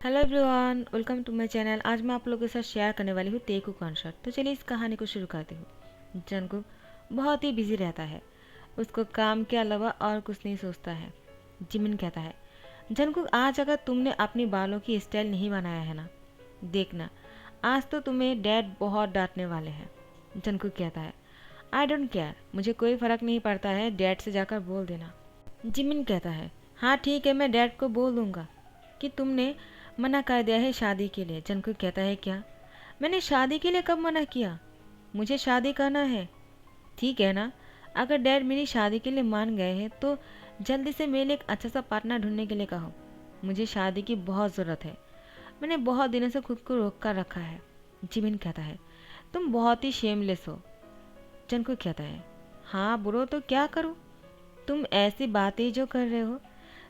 Hello everyone, welcome to my channel. आज मैं आप लोगों के साथ शेयर करने वाली हूँ तेकू कॉन्सर्ट। तो चलिए इस कहानी को शुरू करती हूँ। जंगकुक बहुत ही बिजी रहता है। उसको काम के अलावा और कुछ नहीं सोचता है। जिमिन कहता है, जंगकुक आज अगर तुमने अपनी बालों की स्टाइल नहीं बनाया है ना, देखना आज तो तुम्हें डैड बहुत डांटने वाले हैं। जंगकुक कहता है, आई डोंट केयर, मुझे कोई फ़र्क नहीं पड़ता है, डैड से जाकर बोल देना। जिमिन कहता है, हाँ ठीक है, मैं डैड को बोल दूंगा कि तुमने मना कर दिया है शादी के लिए। जंकुक कहता है, क्या मैंने शादी के लिए कब मना किया? मुझे शादी करना है, ठीक है ना? अगर डैड मेरी शादी के लिए मान गए हैं तो जल्दी से मेरे लिए एक अच्छा सा पार्टनर ढूंढने के लिए कहो। मुझे शादी की बहुत ज़रूरत है। मैंने बहुत दिनों से खुद को रोक कर रखा है। जिमिन कहता है, तुम बहुत ही शेमलेस हो। जंकुक कहता है, हाँ बुरो तो क्या करूँ? तुम ऐसी बातें जो कर रहे हो,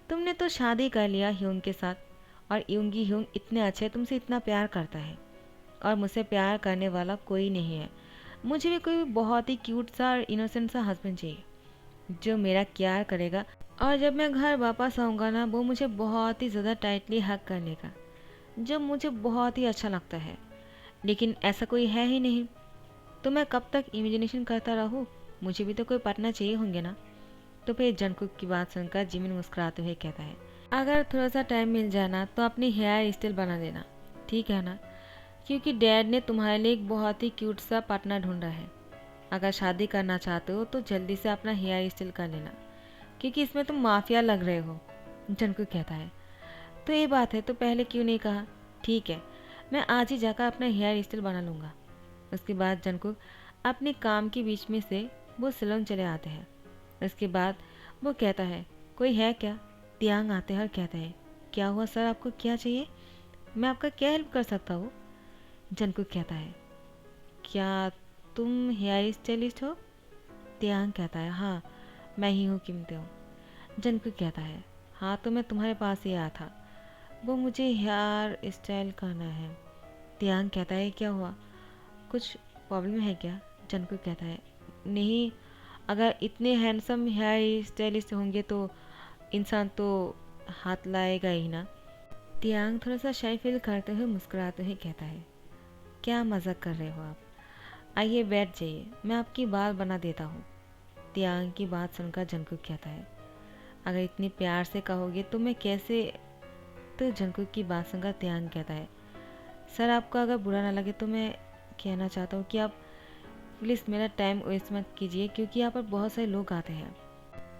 तुमने तो शादी कर लिया ह्यूंग के साथ, और यूंगी ह्यूंग इतने अच्छे, तुमसे इतना प्यार करता है और मुझसे प्यार करने वाला कोई नहीं है। मुझे भी कोई बहुत ही क्यूट सा और इनोसेंट सा हस्बैंड चाहिए जो मेरा केयर करेगा, और जब मैं घर वापस आऊँगा ना, वो मुझे बहुत ही ज़्यादा टाइटली हग कर लेगा, जो मुझे बहुत ही अच्छा लगता है। लेकिन ऐसा कोई है ही नहीं, तो मैं कब तक इमेजिनेशन करता रहूँ? मुझे भी तो कोई पार्टनर चाहिए होंगे ना। तो फिर जंकुक की बात सुनकर जिमिन मुस्कुराते हुए कहता है, अगर थोड़ा सा टाइम मिल जाए ना तो अपनी हेयर स्टाइल बना देना, ठीक है ना? क्योंकि डैड ने तुम्हारे लिए एक बहुत ही क्यूट सा पार्टनर ढूंढा है। अगर शादी करना चाहते हो तो जल्दी से अपना हेयर स्टाइल कर लेना, क्योंकि इसमें तुम माफिया लग रहे हो। जंकुक कहता है, तो ये बात है तो पहले क्यों नहीं कहा? ठीक है, मैं आज ही जाकर अपना हेयर स्टाइल बना लूँगा। उसके बाद जंकुक अपने काम के बीच में से वो सैलून चले आते हैं। उसके बाद वो कहता है, कोई है क्या? तियांग आते हैं और कहते हैं, क्या हुआ सर, आपको क्या चाहिए? मैं आपका क्या हेल्प कर सकता हूँ? जंकुक कहता है, क्या तुम हेयर स्टाइलिस्ट हो? तियांग कहता है, हाँ मैं ही हूँ, कीमते हूँ। जंकुक कहता है, हाँ तो मैं तुम्हारे पास ही आया था, वो मुझे हेयर स्टाइल करना है। तियांग कहता है, क्या हुआ, कुछ प्रॉब्लम है क्या? जंकुक कहता है, नहीं, अगर इतने हैंडसम हेयर स्टाइलिस्ट होंगे तो इंसान तो हाथ लाएगा ही ना। तियांग थोड़ा सा शाई फील करते हुए मुस्कुराते हुए कहता है, क्या मजाक कर रहे हो आप? आइए बैठ जाइए, मैं आपकी बाल बना देता हूँ। तियांग की बात सुनकर जंकुक कहता है, अगर इतनी प्यार से कहोगे तो मैं कैसे? तो जंकुक की बात सुनकर तियांग कहता है, सर आपको अगर बुरा ना लगे तो मैं कहना चाहता हूँ कि आप प्लीज़ मेरा टाइम वेस्ट मत कीजिए, क्योंकि यहाँ पर बहुत सारे लोग आते हैं।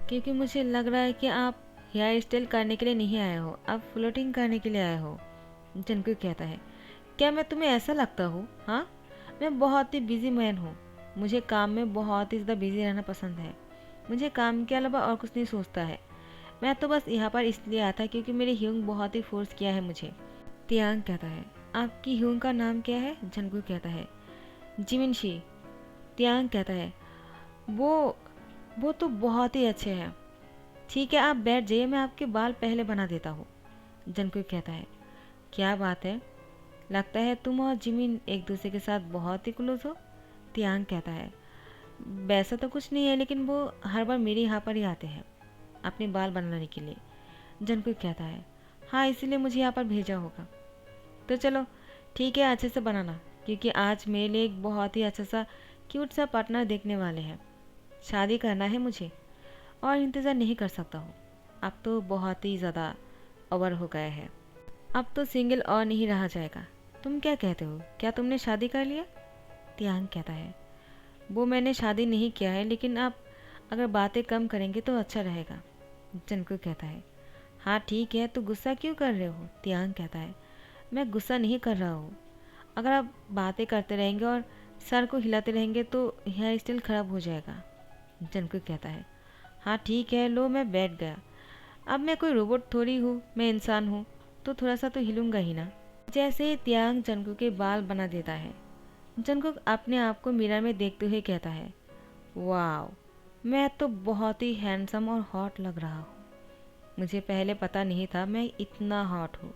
क्योंकि मुझे लग रहा है कि आप हेयर स्टाइल करने के लिए नहीं आए हो, आप फ्लोटिंग करने के लिए आए हो। जंकुक कहता है, क्या मैं तुम्हें ऐसा लगता हूँ? हाँ, मैं बहुत ही बिजी मैन हूँ। मुझे काम में बहुत ही ज़्यादा बिजी रहना पसंद है। मुझे काम के अलावा और कुछ नहीं सोचता है। मैं तो बस यहाँ पर इसलिए आया था क्योंकि मेरे ह्यूंग बहुत ही फोर्स किया है मुझे। तियांग कहता है, आपकी ह्यूंग का नाम क्या है? जंकुक कहता है, जिमिनशी। तियांग कहता है, वो वो तो बहुत ही अच्छे हैं। ठीक है, आप बैठ जाइए, मैं आपके बाल पहले बना देता हूँ। जंकुक कहता है, क्या बात है, लगता है तुम और जिमिन एक दूसरे के साथ बहुत ही क्लोज हो। तियांग कहता है, वैसा तो कुछ नहीं है, लेकिन वो हर बार मेरे यहाँ पर ही आते हैं अपने बाल बनाने के लिए। जंकुक कहता है, हाँ इसीलिए मुझे यहाँ पर भेजा होगा। तो चलो ठीक है, अच्छे से बनाना, क्योंकि आज मेरे लिए एक बहुत ही अच्छा सा क्यूट सा पार्टनर देखने वाले हैं। शादी करना है मुझे, और इंतज़ार नहीं कर सकता हूँ। अब तो बहुत ही ज़्यादा ओवर हो गया है, अब तो सिंगल और नहीं रहा जाएगा। तुम क्या कहते हो, क्या तुमने शादी कर लिया? तियांग कहता है, वो मैंने शादी नहीं किया है, लेकिन आप अगर बातें कम करेंगे तो अच्छा रहेगा। जंकुक कहता है, हाँ ठीक है, तो गुस्सा क्यों कर रहे हो? तियांग कहता है, मैं गुस्सा नहीं कर रहा हूँ। अगर आप बातें करते रहेंगे और सर को हिलाते रहेंगे तो हेयर स्टाइल खराब हो जाएगा। जंकुक कहता है, हाँ ठीक है, लो मैं बैठ गया। अब मैं कोई रोबोट थोड़ी हूँ, मैं इंसान हूँ, तो थोड़ा सा तो हिलूंगा ही ना। जैसे ही तियांग जंकुक के बाल बना देता है, जंकुक अपने आप को मिरर में देखते हुए कहता है, वाह, मैं तो बहुत ही हैंडसम और हॉट लग रहा हूँ। मुझे पहले पता नहीं था मैं इतना हॉट हूँ।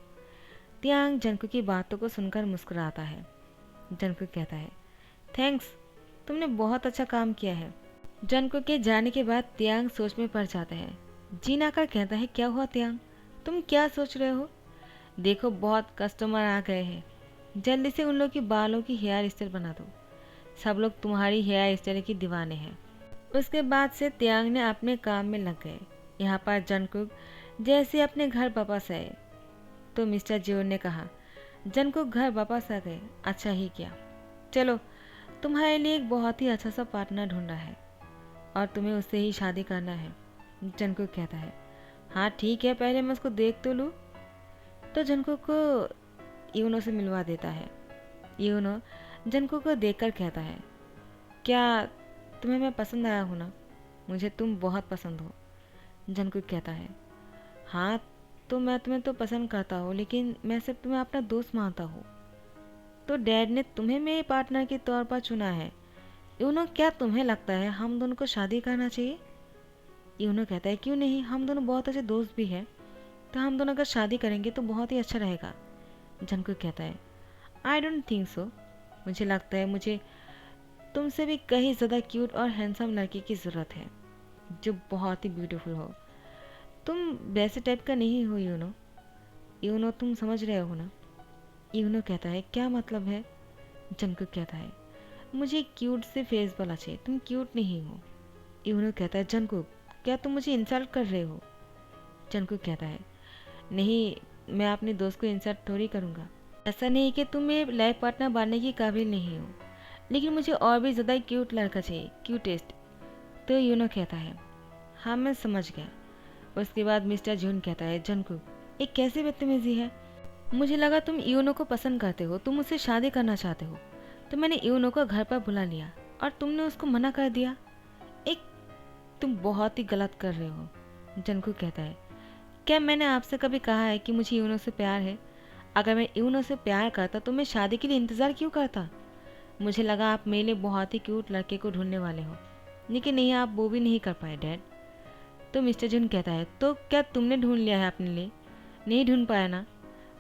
तियांग जंकुक की बातों को सुनकर मुस्कुराता है। जंकुक कहता है, थैंक्स, तुमने बहुत अच्छा काम किया है। जंकुक के जाने के बाद तियांग सोच में पड़ जाता है। जीन आकर कहता है, क्या हुआ तियांग, तुम क्या सोच रहे हो? देखो बहुत कस्टमर आ गए हैं, जल्दी से उन लोग की बालों की हेयर स्टाइल बना दो। सब लोग तुम्हारी हेयर स्टाइल की दीवाने हैं। उसके बाद से तियांग ने अपने काम में लग गए। यहाँ पर जंगकुक जैसे अपने घर वापस आए तो मिस्टर जियोन ने कहा, जंगकुक घर वापस आ गए, अच्छा ही किया। चलो, तुम्हारे लिए एक बहुत ही अच्छा सा पार्टनर ढूंढा है और तुम्हें उससे ही शादी करना है। जंगकुक कहता है, हाँ ठीक है, पहले मैं उसको देख तो लूँ। तो जंगकुक को यूनो से मिलवा देता है। यूनो जंगकुक को देखकर कहता है, क्या तुम्हें मैं पसंद आया हूँ ना? मुझे तुम बहुत पसंद हो। जंगकुक कहता है, हाँ तो मैं तुम्हें तो पसंद करता हूँ, लेकिन मैं सिर्फ तुम्हें अपना दोस्त मानता हूँ। तो डैड ने तुम्हें मेरे पार्टनर के तौर पर चुना है। यूनो, क्या तुम्हें लगता है हम दोनों को शादी करना चाहिए? यूनो कहता है, क्यों नहीं, हम दोनों बहुत अच्छे दोस्त भी हैं, तो हम दोनों अगर शादी करेंगे तो बहुत ही अच्छा रहेगा। जंगकुक कहता है, आई डोंट थिंक सो। मुझे लगता है मुझे तुमसे भी कहीं ज़्यादा क्यूट और हैंडसम लड़की की ज़रूरत है, जो बहुत ही ब्यूटीफुल हो। तुम वैसे टाइप का नहीं हो यूनो। यूनो, तुम समझ रहे हो ना? यूनो कहता है, क्या मतलब है? जंगकुक कहता है, मुझे क्यूट से फेस वाला चाहिए, तुम क्यूट नहीं हो। यूनो कहता है, जंगकुक क्या तुम मुझे इंसल्ट कर रहे हो? जंगकुक कहता है, नहीं, मैं अपने दोस्त को इंसल्ट थोड़ी करूँगा। ऐसा नहीं कि तुम मेरे लाइफ पार्टनर बनने की काबिल नहीं हो, लेकिन मुझे और भी ज़्यादा क्यूट लड़का चाहिए, क्यूटेस्ट। तो यूनो कहता है, हाँ मैं समझ गया। उसके बाद मिस्टर जून कहता है, जंगकुक एक कैसी बदतमीजी है? मुझे लगा तुम यूनो को पसंद करते हो, तुम उससे शादी करना चाहते हो, तो मैंने यूनो को घर पर बुला लिया और तुमने उसको मना कर दिया। एक तुम बहुत ही गलत कर रहे हो। जंगकुक कहता है, क्या मैंने आपसे कभी कहा है कि मुझे यूनो से प्यार है? अगर मैं यूनो से प्यार करता तो मैं शादी के लिए इंतज़ार क्यों करता? मुझे लगा आप मेरे लिए बहुत ही क्यूट लड़के को ढूंढने वाले हो, लेकिन नहीं, आप वो भी नहीं कर पाए डैड। तो मिस्टर जून कहता है, तो क्या तुमने ढूंढ लिया है अपने लिए? नहीं ढूंढ पाया ना,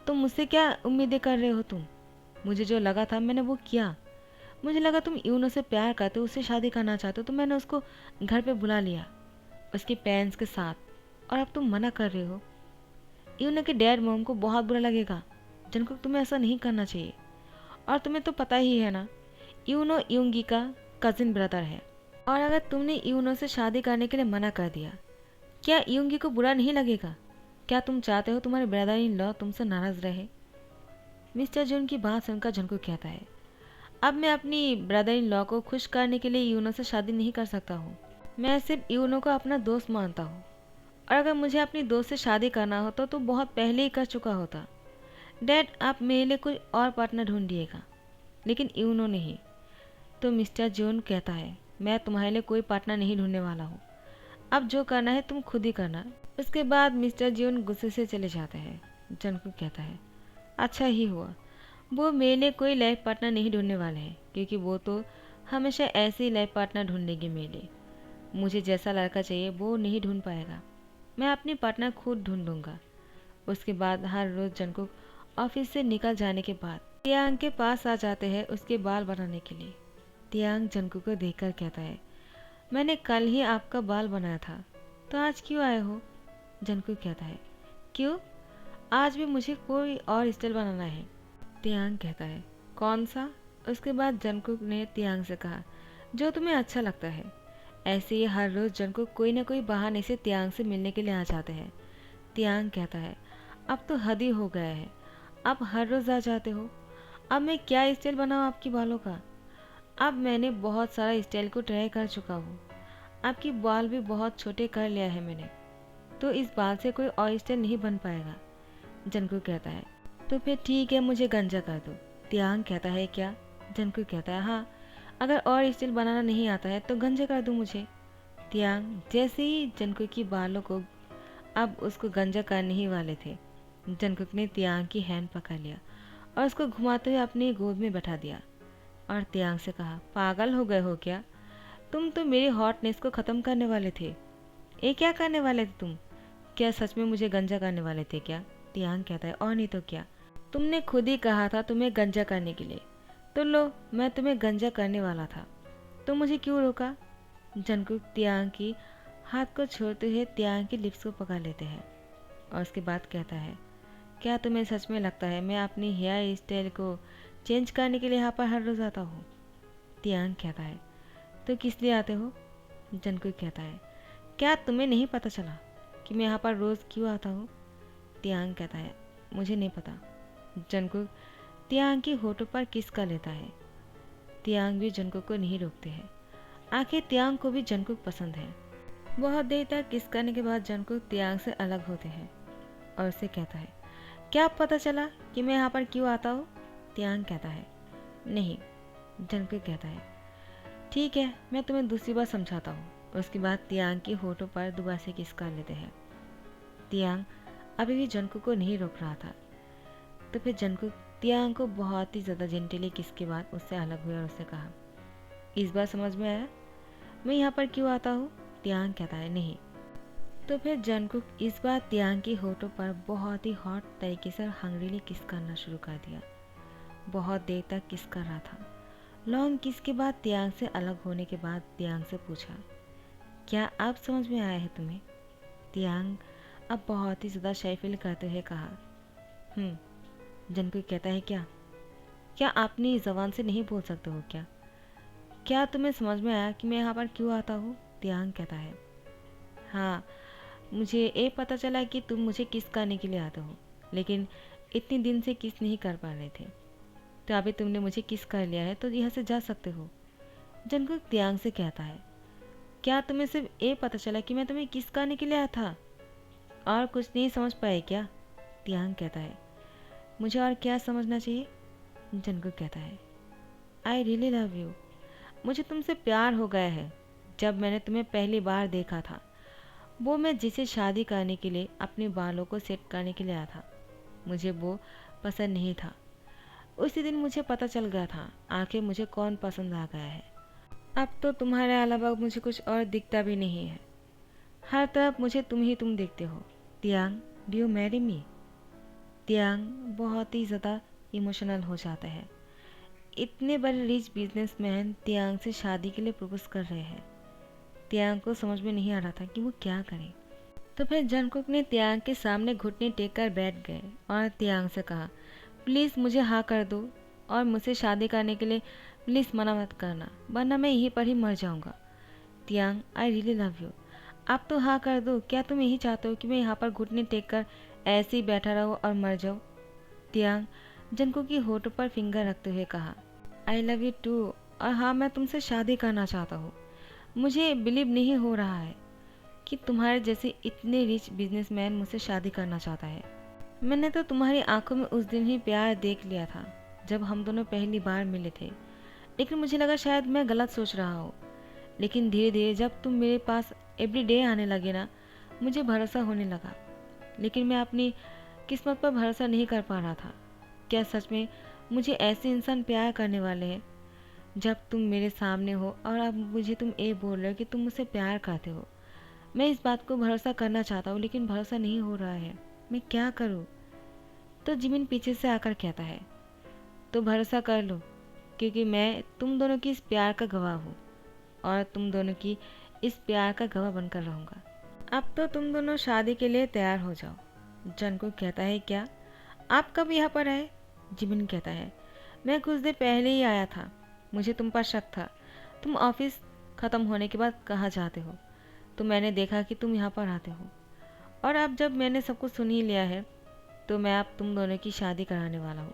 तो मुझसे क्या उम्मीदें कर रहे हो तुम? मुझे जो लगा था मैंने वो किया। मुझे लगा तुम यूनो से प्यार करते हो, उससे शादी करना चाहते हो, तो मैंने उसको घर पे बुला लिया उसके पेरेंट्स के साथ, और अब तुम मना कर रहे हो। यूनो के डैड मॉम को बहुत बुरा लगेगा। जिनको तुम्हें ऐसा नहीं करना चाहिए। और तुम्हें तो पता ही है ना, यूनो यूंगी का कजिन ब्रदर है, और अगर तुमने यूनो से शादी करने के लिए मना कर दिया, क्या यूंगी को बुरा नहीं लगेगा? क्या तुम चाहते हो तुम्हारे ब्रदर इन लॉ तुमसे नाराज रहे? मिस्टर जून की बात सुनकर जंकू कहता है, अब मैं अपनी ब्रदर इन लॉ को खुश करने के लिए यूनो से शादी नहीं कर सकता हूँ। मैं सिर्फ यूनो को अपना दोस्त मानता हूँ, और अगर मुझे अपनी दोस्त से शादी करना होता तो बहुत पहले ही कर चुका होता। डैड, आप मेरे लिए कोई और पार्टनर ढूंढिएगा, लेकिन यूनो नहीं। तो मिस्टर जून कहता है, मैं तुम्हारे लिए कोई पार्टनर नहीं ढूंढने वाला हूँ। अब जो करना है तुम खुद ही करना। उसके बाद मिस्टर जून गुस्से से चले जाते हैं। जंकू कहता है, अच्छा ही हुआ, वो मेरे लिए कोई लाइफ पार्टनर नहीं ढूंढने वाले हैं, क्योंकि वो तो हमेशा ऐसे ही लाइफ पार्टनर ढूंढेगी मेरे लिए। मुझे जैसा लड़का चाहिए वो नहीं ढूंढ पाएगा, मैं अपनी पार्टनर खुद ढूंढ लूँगा। उसके बाद हर रोज़ जंकुक ऑफिस से निकल जाने के बाद तियांग के पास आ जाते हैं उसके बाल बनाने के लिए। तियांग जंकुक को देखकर कहता है, मैंने कल ही आपका बाल बनाया था, तो आज क्यों आए हो? जंकुक कहता है, क्यों, आज भी मुझे कोई और स्टाइल बनाना है। तियांग कहता है, कौन सा? उसके बाद जंकुक ने तियांग से कहा, जो तुम्हें अच्छा लगता है। ऐसे ही हर रोज़ जंकुक कोई ना कोई बहाने से तियांग से मिलने के लिए आ जाते हैं। तियांग कहता है, अब तो हद ही हो गया है, आप हर रोज़ आ जाते हो। अब मैं क्या स्टाइल बनाऊँ आपकी बालों का? अब मैंने बहुत सारा स्टाइल को ट्राई कर चुका हूँ, आपकी बाल भी बहुत छोटे कर लिया है मैंने, तो इस बाल से कोई और स्टाइल नहीं बन पाएगा। जंकू कहता है, तो फिर ठीक है, मुझे गंजा कर दो। तियांग कहता है, क्या? जंकू कहता है, हाँ, अगर और स्टाइल बनाना नहीं आता है तो गंजा कर दो मुझे। तियांग जैसे ही जंकू की बालों को अब उसको गंजा करने ही वाले थे, जंकुक ने तियांग की हैंड पकड़ लिया और उसको घुमाते हुए अपनी गोद में बैठा दिया और तियांग से कहा, पागल हो गए हो क्या? तुम तो मेरी हॉटनेस को ख़त्म करने वाले थे। ये क्या करने वाले थे तुम? क्या सच में मुझे गंजा करने वाले थे क्या? तियांग कहता है, और नहीं तो क्या, तुमने खुद ही कहा था तुम्हें गंजा करने के लिए, तो लो मैं तुम्हें गंजा करने वाला था, तो मुझे क्यों रोका? जंकुक तियांग की हाथ को छोड़ते हुए तियांग की लिप्स को पकड़ लेते हैं और उसके बाद कहता है, क्या तुम्हें सच में लगता है मैं अपनी हेयर स्टाइल को चेंज करने के लिए यहाँ पर हर रोज़ आता हूँ? तियांग कहता है। तो किस लिए आते हो? जंगकुक कहता है। क्या तुम्हें नहीं पता चला कि मैं यहाँ पर रोज़ क्यों आता हूँ? तियांग कहता है। मुझे नहीं पता। जंगकुक तियांग की होठों पर किस कर लेता है। तियांग भी जंगकुक को नहीं रोकते हैं। आखिर तियांग को भी जंगकुक पसंद है। बहुत देर तक किस करने के बाद जंगकुक तियांग से अलग होते हैं और उसे कहता है, क्या पता चला कि मैं यहाँ पर क्यों आता हूँ? तियांग कहता है। नहीं। जंगकुक कहता है। ठीक है, मैं तुम्हें दूसरी बार समझाता हूँ। उसके बाद तियांग की होठों पर दोबारा से किस कर लेते हैं। तियांग अभी भी जंगकुक को नहीं रोक रहा था। तो फिर जंगकुक तियांग को बहुत ही ज़्यादा जेंटली किस के बाद उससे अलग हुए और उससे कहा, इस बार समझ में आया मैं यहाँ पर क्यों आता हूँ? तियांग कहता है। नहीं। तो फिर जंगकुक इस बार तियांग की होठों पर बहुत ही हॉट तरीके से हंग्रीली किस करना शुरू कर दिया। बहुत देर तक किस कर रहा था। लॉन्ग किस के बाद तियांग से अलग होने के बाद तियांग से पूछा, क्या अब समझ में आया है तुम्हें? तियांग अब बहुत ही ज़्यादा शाय फील करते हुए कहा, जंगकुक कहता है, क्या क्या आपने ज़बान से नहीं बोल सकते हो क्या? क्या तुम्हें समझ में आया कि मैं यहाँ पर क्यों आता हूँ? तियांग कहता है। हाँ, मुझे ये पता चला कि तुम मुझे किस करने के लिए आते हो, लेकिन इतने दिन से किस नहीं कर पा रहे थे। तो अभी तुमने मुझे किस कर लिया है तो यहाँ से जा सकते हो। जंगकुक तियांग से कहता है, क्या तुम्हें सिर्फ ये पता चला कि मैं तुम्हें किस करने के लिए आया था और कुछ नहीं समझ पाए क्या? तियांग कहता है। मुझे और क्या समझना चाहिए? जंगकुक कहता है, आई रियली लव यू। मुझे तुमसे प्यार हो गया है। जब मैंने तुम्हें पहली बार देखा था, वो मैं जिसे शादी करने के लिए अपने बालों को सेट करने के लिए आया था, मुझे वो पसंद नहीं था। उसी दिन मुझे पता चल गया था आखिर मुझे कौन पसंद आ गया है। अब तो तुम्हारे अलावा मुझे कुछ और दिखता भी नहीं है। हर तरफ मुझे तुम ही तुम देखते हो। तियांग, डू यू मैरी मी? तियांग बहुत ही ज़्यादा इमोशनल हो जाता है। इतने बड़े रिच बिजनेसमैन तियांग से शादी के लिए प्रपोज कर रहे हैं। तियांग को समझ में नहीं आ रहा था कि वो क्या करे। तो फिर जंगकुक ने तियांग के सामने घुटने टेक कर बैठ गए और तियांग से कहा, प्लीज़ मुझे हाँ कर दो और मुझसे शादी करने के लिए प्लीज़ मना मत करना, वरना मैं यहीं पर ही मर जाऊंगा। तियांग, आई रियली लव यू। आप तो हाँ कर दो। क्या तुम यही चाहते हो कि मैं यहाँ पर घुटने टेक कर ऐसे ही बैठा रहूँ और मर जाऊँ? तियांग जंगकुक की होठों पर फिंगर रखते हुए कहा, आई लव यू टू, और हाँ मैं तुमसे शादी करना चाहता हूँ। मुझे बिलीव नहीं हो रहा है कि तुम्हारे जैसे इतने रिच बिजनेसमैन मुझसे शादी करना चाहता है। मैंने तो तुम्हारी आंखों में उस दिन ही प्यार देख लिया था जब हम दोनों पहली बार मिले थे, लेकिन मुझे लगा शायद मैं गलत सोच रहा हूँ। लेकिन धीरे धीरे जब तुम मेरे पास एवरी डे आने लगे ना, मुझे भरोसा होने लगा। लेकिन मैं अपनी किस्मत पर भरोसा नहीं कर पा रहा था। क्या सच में मुझे ऐसे इंसान प्यार करने वाले हैं? जब तुम मेरे सामने हो और अब मुझे तुम ये बोल रहे हो कि तुम मुझसे प्यार करते हो, मैं इस बात को भरोसा करना चाहता हूँ लेकिन भरोसा नहीं हो रहा है। मैं क्या करूँ? तो जिमिन पीछे से आकर कहता है, तो भरोसा कर लो, क्योंकि मैं तुम दोनों की इस प्यार का गवाह हूँ और तुम दोनों की इस प्यार का गवाह बनकर रहूँगा। अब तो तुम दोनों शादी के लिए तैयार हो जाओ। जंगकुक कहता है, क्या आप कब यहाँ पर आए? जिमिन कहता है, मैं कुछ देर पहले ही आया था। मुझे तुम पर शक था। तुम ऑफिस ख़त्म होने के बाद कहाँ जाते हो, तो मैंने देखा कि तुम यहाँ पर आते हो। और अब जब मैंने सब कुछ सुन ही लिया है, तो मैं अब तुम दोनों की शादी कराने वाला हूँ।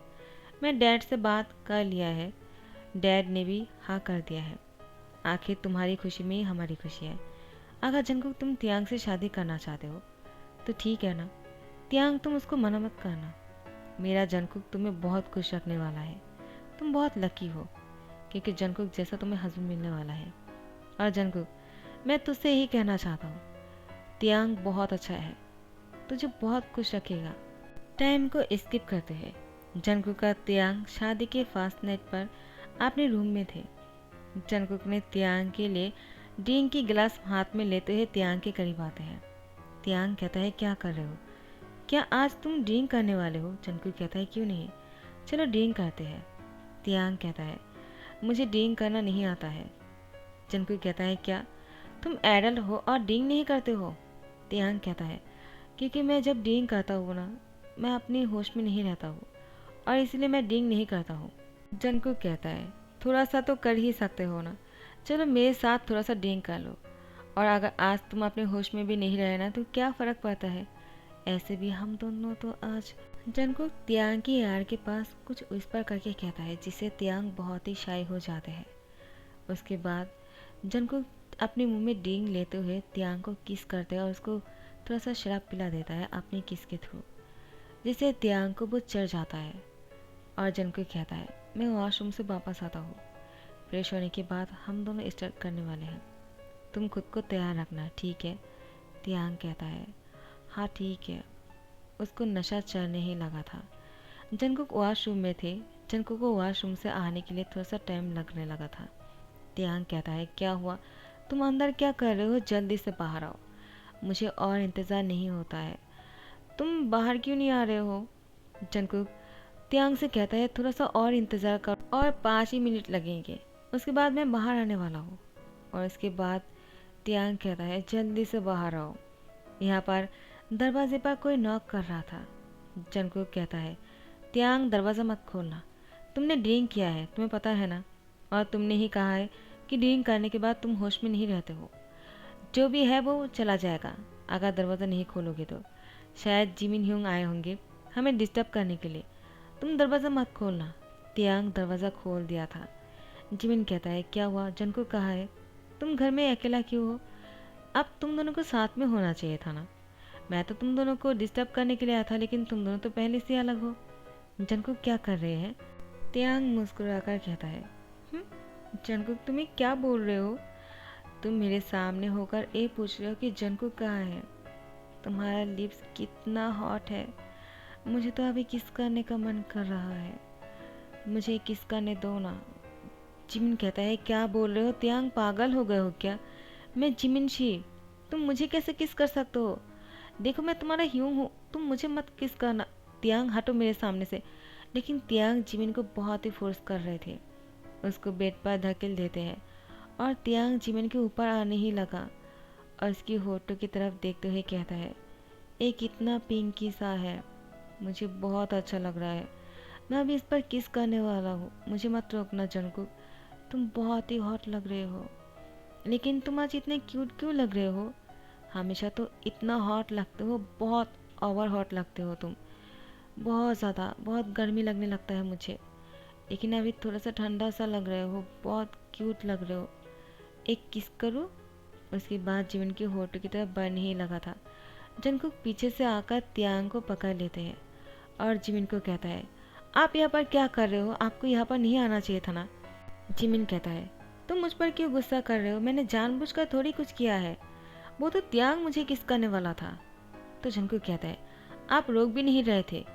मैं डैड से बात कर लिया है, डैड ने भी हाँ कर दिया है। आखिर तुम्हारी खुशी में ही हमारी खुशी है। अगर जंगकुक तुम तियांग से शादी करना चाहते हो तो ठीक है ना। तियांग तुम उसको मना मत करना। मेरा जंगकुक तुम्हें बहुत खुश रखने वाला है। तुम बहुत लकी हो क्योंकि जंगकुक जैसा तुम्हें हस्बैंड मिलने वाला है। और जंगकुक, मैं तुझसे यही कहना चाहता हूँ, तियांग बहुत अच्छा है, तुझे बहुत खुश रखेगा। टाइम को स्किप करते हैं। जंगकुक का तियांग शादी के फास्ट नाइट पर अपने रूम में थे। जंगकुक ने तियांग के लिए ड्रिंक की गिलास हाथ में लेते हुए तियांग के करीब आते हैं। तियांग कहता है, क्या कर रहे हो? क्या आज तुम ड्रिंक करने वाले हो? जंगकुक कहता है, क्यों नहीं, चलो ड्रिंक करते हैं। तियांग कहता है, मुझे ड्रिंक करना नहीं आता है। जंगकुक कहता है, क्या तुम एडल्ट हो और ड्रिंक नहीं करते हो? तियांग कहता है, क्योंकि मैं जब ड्रिंक करता हूँ ना, मैं अपनी होश में नहीं रहता हूँ और इसलिए मैं ड्रिंक नहीं करता हूँ। जंगकुक कहता है, थोड़ा सा तो कर ही सकते हो ना, चलो मेरे साथ थोड़ा सा ड्रिंक कर लो। और अगर आज तुम अपने होश में भी नहीं रहे ना तो क्या फ़र्क पड़ता है, ऐसे भी हम दोनों तो आज। जंगकुक तियांग की यार के पास कुछ विस्पर करके कहता है जिससे तियांग बहुत ही शाय हो जाते हैं। उसके बाद जंगकुक अपने मुंह में ड्रिंक लेते हुए तियांग को किस करते हैं और उसको थोड़ा सा शराब पिला देता है अपनी किस के थ्रू, जिससे तियांग को वो चढ़ जाता है। और जंगकुक कहता है, मैं वॉशरूम से वापस आता हूँ, फ्रेश होने के बाद हम दोनों स्टार्ट करने वाले हैं, तुम खुद को तैयार रखना, ठीक है। तियांग कहता है, हाँ ठीक है। उसको नशा चढ़ने ही लगा था। जंगकुक वॉशरूम में थे। जंगकुक को वॉशरूम से आने के लिए थोड़ा सा टाइम लगने लगा था। तियांग कहता है, क्या हुआ, तुम अंदर क्या कर रहे हो, जल्दी से बाहर आओ, मुझे और इंतज़ार नहीं होता है। तुम बाहर क्यों नहीं आ रहे हो। जंगकुक तियांग से कहता है, थोड़ा सा और इंतज़ार करो और 5 ही मिनट लगेंगे, उसके बाद मैं बाहर आने वाला हूँ। और इसके बाद तियांग कहता है, जल्दी से बाहर आओ। यहाँ पर दरवाजे पर कोई नॉक कर रहा था। जंगकुक कहता है, तियांग दरवाज़ा मत खोलना, तुमने ड्रिंक किया है, तुम्हें पता है ना, और तुमने ही कहा है कि ड्रिंक करने के बाद तुम होश में नहीं रहते हो, जो भी है वो चला जाएगा अगर दरवाज़ा नहीं खोलोगे तो। शायद जिमिन ह्यूंग आए होंगे हमें डिस्टर्ब करने के लिए, तुम दरवाज़ा मत खोलना। तियांग दरवाज़ा खोल दिया था। जिमिन कहता है, क्या हुआ, जंगकुक कहाँ है, तुम घर में अकेला क्यों हो, अब तुम दोनों को साथ में होना चाहिए था ना, मैं तो तुम दोनों को डिस्टर्ब करने के लिए आया था, लेकिन तुम दोनों तो पहले से अलग हो। जंगकुक क्या कर रहे हैं। तियांग मुस्कुराकर कहता है, जंगकुक तुम्हें क्या बोल रहे हो, तुम मेरे सामने होकर ये पूछ रहे हो कि जंगकुक कहाँ है, तुम्हारा लिप्स कितना हॉट है, मुझे तो अभी किस करने का मन कर रहा है, मुझे किस करने दो ना। जिमिन कहता है, क्या बोल रहे हो तियांग, पागल हो गए हो क्या, मैं जिमिन शी, तुम मुझे कैसे किस कर सकते हो, देखो मैं तुम्हारा ह्यूंग हूँ, तुम मुझे मत किस करना, तियांग हटो मेरे सामने से। लेकिन तियांग जिमिन को बहुत ही फोर्स कर रहे थे। उसको बेड पर धकेल देते हैं और तियांग जिमिन के ऊपर आने ही लगा और उसकी होठों की तरफ देखते हुए कहता है, ये कितना पिंकी सा है, मुझे बहुत अच्छा लग रहा है, मैं अभी इस पर किस करने वाला हूँ, मुझे मत रोकना जंगकुक, तुम बहुत ही हॉट लग रहे हो, लेकिन तुम आज इतने क्यूट क्यों लग रहे हो, हमेशा तो इतना हॉट लगते हो, बहुत ओवर हॉट लगते हो तुम, बहुत ज़्यादा, बहुत गर्मी लगने लगता है मुझे, लेकिन अभी थोड़ा सा ठंडा सा लग रहे हो, बहुत क्यूट लग रहे हो, एक किस करूँ। उसके बाद जीवन के होठों की तरफ बढ़ने ही लगा था। जंगकुक पीछे से आकर तियांग को पकड़ लेते हैं और जिमिन को कहता है, आप यहाँ पर क्या कर रहे हो, आपको यहाँ पर नहीं आना चाहिए था ना। जिमिन कहता है, तुम मुझ पर क्यों गुस्सा कर रहे हो, मैंने जानबूझकर थोड़ी कुछ किया है, वो तो तियांग मुझे किस करने वाला था। तो जंगकुक कहता है, आप रोक भी नहीं रहे थे,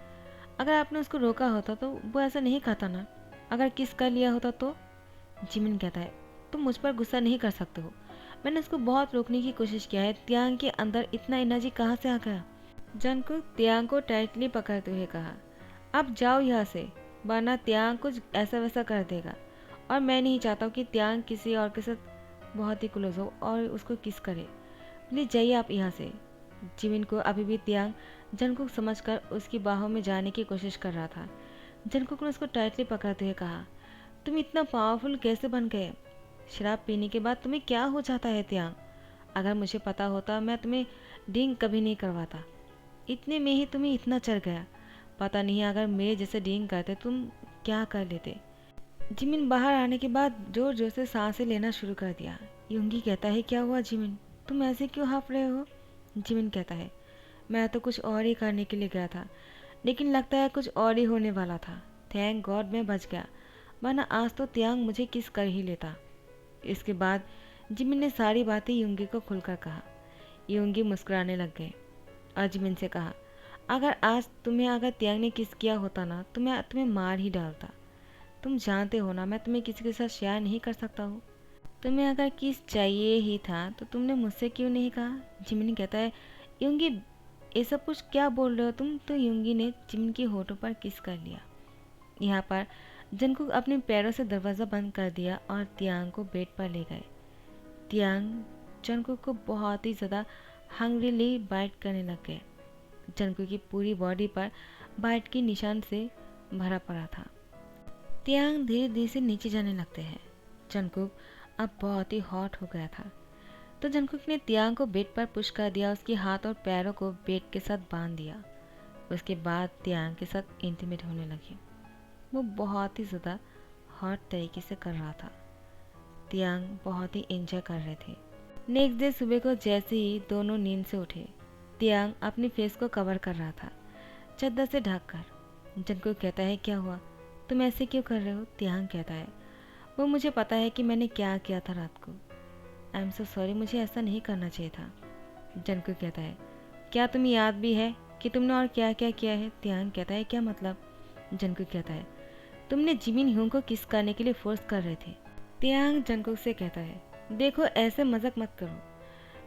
अगर आपने उसको रोका होता तो वो ऐसा नहीं कहता ना, अगर किस कर लिया होता तो। जिमिन कहता है, तुम मुझ पर गुस्सा नहीं कर सकते हो, मैंने उसको बहुत रोकने की कोशिश किया है, तियांग के अंदर इतना एनर्जी कहाँ से आ गया। जंगकुक तियांग को टाइटली पकड़ते हुए कहा, अब जाओ यहाँ से, वरना तियांग कुछ ऐसा वैसा कर देगा, और मैं नहीं चाहता हूँ कि तियांग किसी और के साथ बहुत ही क्लोज हो और उसको किस करे, प्लीज़ जाइए आप यहाँ से। जिमिन को अभी भी तियांग जंगकुक समझकर उसकी बाहों में जाने की कोशिश कर रहा था। जंगकुक ने उसको टाइटली पकड़ते हुए कहा, तुम इतना पावरफुल कैसे बन गए, शराब पीने के बाद तुम्हें क्या हो जाता है तियांग, अगर मुझे पता होता मैं तुम्हें ड्रिंक कभी नहीं करवाता, इतने में ही तुम्हें इतना चढ़ गया, पता नहीं अगर मेरे जैसे ड्रिंक करते तुम क्या कर लेते। जिमिन बाहर आने के बाद जोर जोर से सांसें लेना शुरू कर दिया। युंगी कहता है, क्या हुआ जिमिन, तुम ऐसे क्यों हाँफ रहे हो। जिमिन कहता है, मैं तो कुछ और ही करने के लिए गया था, लेकिन लगता है कुछ और ही होने वाला था, थैंक गॉड मैं बच गया, वरना आज तो तियांग मुझे किस कर ही लेता। इसके बाद जिमिन ने सारी बातें युंगी को खुलकर कहा। युंगी मुस्कुराने लग गए और जिमिन से कहा, अगर तियांग ने किस किया होता ना तो मैं तुम्हें मार ही डालता, तुम जानते हो ना मैं तुम्हें किसी के साथ शेयर नहीं कर सकता हूँ, तुम्हें अगर किस चाहिए ही था तो तुमने मुझसे क्यों नहीं कहा। जिमिन कहता है, युंगी ये सब कुछ क्या बोल रहे हो तुम, तो युंगी ने जिमिन के होठों पर किस कर लिया। यहाँ पर जंगकुक अपने पैरों से दरवाज़ा बंद कर दिया और तियांग को बेड पर ले गए। तियांग जंगकुक को बहुत ही ज़्यादा हंग्रीली बाइट करने लग गए। जंगकुक की पूरी बॉडी पर बाइट के निशान से भरा पड़ा था। तियांग धीरे धीरे से नीचे जाने लगते हैं। जंगकुक अब बहुत ही हॉट हो गया था। तो जंगकुक ने तियांग को बेड पर पुश कर दिया, उसके हाथ और पैरों को बेड के साथ बांध दिया। उसके बाद तियांग के साथ इंटीमेट होने लगे। वो बहुत ही ज़्यादा हॉट तरीके से कर रहा था। तियांग बहुत ही एंजॉय कर रहे थे। नेक्स्ट डे सुबह को जैसे ही दोनों नींद से उठे, तियांग अपनी फेस को कवर कर रहा था चद्दर से ढककर। जंगकुक कहता है, क्या हुआ, तुम ऐसे क्यों कर रहे हो? तियांग कहता है, वो मुझे पता है कि मैंने क्या किया था रात को। आई एम सो सॉरी, मुझे ऐसा नहीं करना चाहिए था। जंगकुक कहता है, क्या तुम्हें याद भी है कि तुमने और क्या क्या किया है? तियांग कहता है, क्या मतलब? जंगकुक कहता है, तुमने जिमिन ह्यूंग को किस करने के लिए फोर्स कर रहे थे। तियांग जंगकुक से कहता है, देखो ऐसे मजाक मत करो,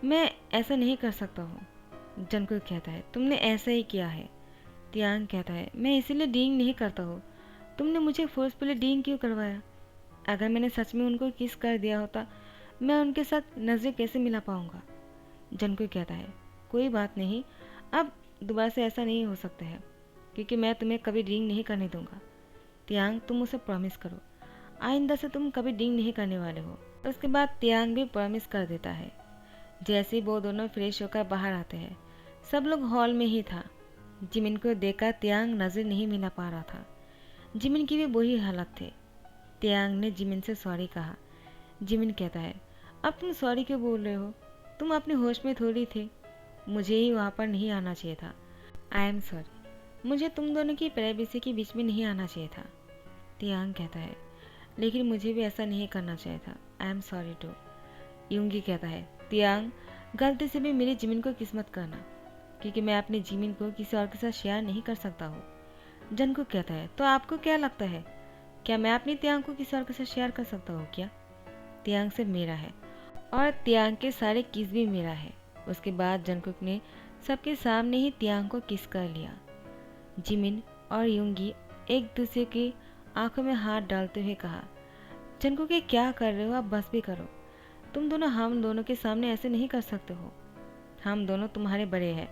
मैं ऐसा नहीं कर सकता हूँ। जंगकुक कहता है, तुमने ऐसा ही किया है। तियांग कहता है, मैं इसीलिए डींग नहीं करता हूँ, तुमने मुझे फोर्सफुली डींग क्यों करवाया? अगर मैंने सच में उनको किस कर दिया होता, मैं उनके साथ नज़रें कैसे मिला पाऊँगा? जंगकुक कहता है, कोई बात नहीं, अब दोबारा से ऐसा नहीं हो सकता है, क्योंकि मैं तुम्हें कभी डींग नहीं करने दूंगा। तियांग, तुम मुझसे प्रॉमिस करो, आइंदा से तुम कभी डींग नहीं करने वाले हो। उसके बाद तियांग भी प्रॉमिस कर देता है। जैसे ही वो दोनों फ्रेश होकर बाहर आते हैं, सब लोग हॉल में ही था। जिमिन को देखकर तियांग नजर नहीं मिला पा रहा था। जिमिन की भी वही हालत थी। तियांग ने जिमिन से सॉरी कहा। जिमिन कहता है, अब तुम सॉरी क्यों बोल रहे हो? तुम अपने होश में थोड़ी थे, मुझे ही वहाँ पर नहीं आना चाहिए था। आई एम सॉरी, मुझे तुम दोनों की प्राइवेसी के बीच में नहीं आना चाहिए था। तियांग कहता है, लेकिन मुझे भी ऐसा नहीं करना चाहिए था। I am sorry too. Yoongi कहता है, तियांग, गलती से भी मेरी जिमिन को किस्मत करना, क्योंकि मैं अपनी जिमिन को किसी और के साथ शेयर नहीं कर सकता हूँ। जंगकुक कहता है, तो आपको क्या लगता है, क्या मैं अपनी तियांग को किसी और के साथ शेयर कर सकता हूँ क्या? तियांग सिर्फ मेरा है और तियांग के सारे किस भी मेरा है। उसके बाद जंगकुक ने सबके सामने ही तियांग को किस कर लिया। जिमिन और यूंगी एक दूसरे की आंखों में हाथ डालते हुए कहा, जंगकुक ये क्या कर रहे हो, आप बस भी करो। तुम दोनों हम दोनों के सामने ऐसे नहीं कर सकते हो। हम दोनों तुम्हारे बड़े हैं,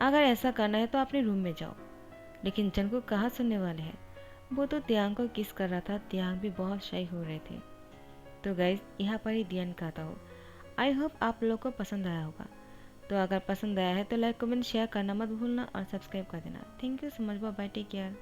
अगर ऐसा करना है तो अपने रूम में जाओ। लेकिन जंगकुक कहाँ सुनने वाले हैं, वो तो तियांग को किस कर रहा था। तियांग भी बहुत शाई हो रहे थे। तो गाइज, यहाँ पर ही दी एंड कहता हूँ। आई होप आप लोगों को पसंद आया होगा। तो अगर पसंद आया है तो लाइक कमेंट शेयर करना मत भूलना और सब्सक्राइब कर देना। Thank you so much, bye bye, take care.